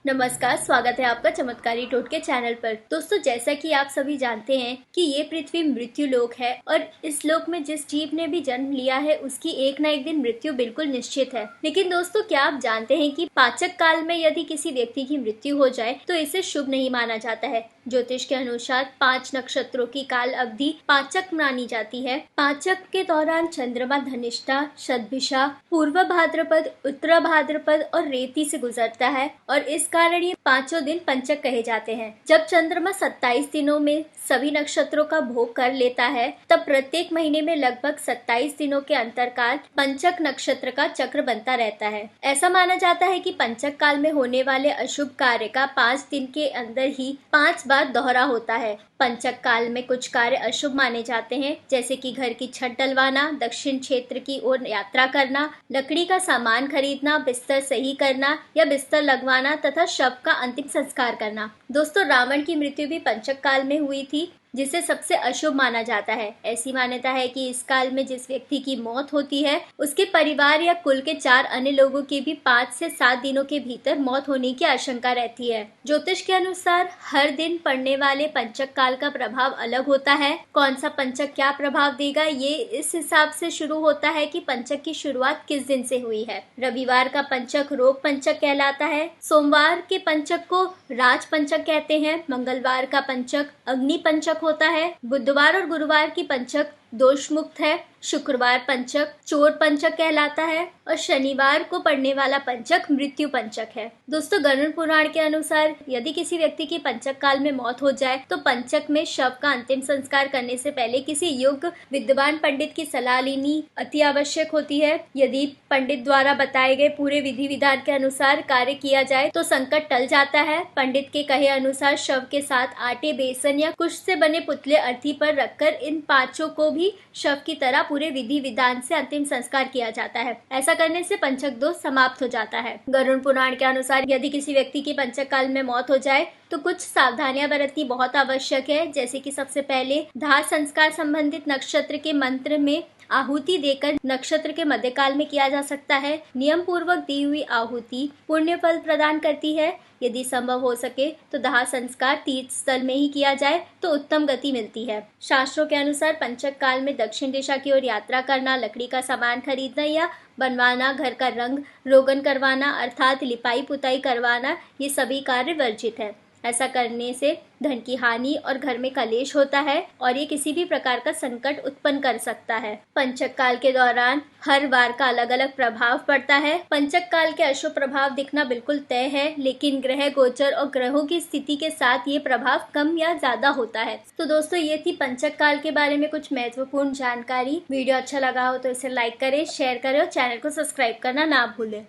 नमस्कार, स्वागत है आपका चमत्कारी टोटके चैनल पर। दोस्तों, जैसा कि आप सभी जानते हैं कि ये पृथ्वी मृत्यु लोक है और इस लोक में जिस जीव ने भी जन्म लिया है उसकी एक न एक दिन मृत्यु बिल्कुल निश्चित है। लेकिन दोस्तों, क्या आप जानते हैं कि पाचक काल में यदि किसी व्यक्ति की मृत्यु हो जाए तो इसे शुभ नहीं माना जाता है। ज्योतिष के अनुसार 5 नक्षत्रों की काल अवधि पाचक मानी जाती है। पाचक के दौरान चंद्रमा धनिष्ठा, शतभिषा, पूर्व भाद्रपद, उत्तर भाद्रपद और रेवती से गुजरता है और इस कारण ये पांचों दिन पंचक कहे जाते हैं। जब चंद्रमा 27 दिनों में सभी नक्षत्रों का भोग कर लेता है तब प्रत्येक महीने में लगभग 27 दिनों के अंतरकाल पंचक नक्षत्र का चक्र बनता रहता है। ऐसा माना जाता है कि पंचक काल में होने वाले अशुभ कार्य का 5 दिन के अंदर ही 5 बार दोहरा होता है। पंचक काल में कुछ कार्य अशुभ माने जाते हैं, जैसे कि घर की छत डलवाना, दक्षिण क्षेत्र की ओर यात्रा करना, लकड़ी का सामान खरीदना, बिस्तर सही करना या बिस्तर लगवाना तथा शव का अंतिम संस्कार करना। दोस्तों, रावण की मृत्यु भी पंचक काल में हुई थी, जिसे सबसे अशुभ माना जाता है। ऐसी मान्यता है कि इस काल में जिस व्यक्ति की मौत होती है उसके परिवार या कुल के 4 अन्य लोगों की भी 5 से 7 दिनों के भीतर मौत होने की आशंका रहती है। ज्योतिष के अनुसार हर दिन पड़ने वाले पंचक काल का प्रभाव अलग होता है। कौन सा पंचक क्या प्रभाव देगा, ये इस हिसाब से शुरू होता है कि पंचक की शुरुआत किस दिन से हुई है। रविवार का पंचक रोग पंचक कहलाता है। सोमवार के पंचक को राज पंचक कहते हैं। मंगलवार का पंचक अग्नि पंचक होता है। बुधवार और गुरुवार की पंचक दोष मुक्त है। शुक्रवार पंचक चोर पंचक कहलाता है और शनिवार को पड़ने वाला पंचक मृत्यु पंचक है। दोस्तों, गरुड़ पुराण के अनुसार यदि किसी व्यक्ति की पंचक काल में मौत हो जाए तो पंचक में शव का अंतिम संस्कार करने से पहले किसी योग्य विद्वान पंडित की सलाह लेनी अति आवश्यक होती है। यदि पंडित द्वारा बताए गए पूरे विधि विधान के अनुसार कार्य किया जाए तो संकट टल जाता है। पंडित के कहे अनुसार शव के साथ आटे, बेसन या कुश से बने पुतले अर्थी पर रखकर इन पांचों को भी शव की तरह पूरे विधि विधान से अंतिम संस्कार किया जाता है। ऐसा करने से पंचक दोष समाप्त हो जाता है। गरुड़ पुराण के अनुसार यदि किसी व्यक्ति की पंचक काल में मौत हो जाए तो कुछ सावधानियां बरतनी बहुत आवश्यक है, जैसे कि सबसे पहले दाह संस्कार संबंधित नक्षत्र के मंत्र में आहुति देकर नक्षत्र के मध्यकाल में किया जा सकता है। नियम पूर्वक दी हुई आहुति पुण्य फल प्रदान करती है। यदि संभव हो सके तो दाह संस्कार तीर्थ स्थल में ही किया जाए तो उत्तम गति मिलती है। शास्त्रों के अनुसार पंचक काल में दक्षिण दिशा की ओर यात्रा करना, लकड़ी का सामान खरीदना या बनवाना, घर का रंग रोगन करवाना अर्थात लिपाई पुताई करवाना, ये सभी कार्य वर्जित है। ऐसा करने से धन की हानि और घर में कलेश होता है और ये किसी भी प्रकार का संकट उत्पन्न कर सकता है। पंचक काल के दौरान हर वार का अलग अलग प्रभाव पड़ता है। पंचक काल के अशुभ प्रभाव दिखना बिल्कुल तय है, लेकिन ग्रह गोचर और ग्रहों की स्थिति के साथ ये प्रभाव कम या ज्यादा होता है। तो दोस्तों, ये थी पंचक काल के बारे में कुछ महत्वपूर्ण जानकारी। वीडियो अच्छा लगा हो तो इसे लाइक करें, शेयर करें और चैनल को सब्सक्राइब करना ना भूलें।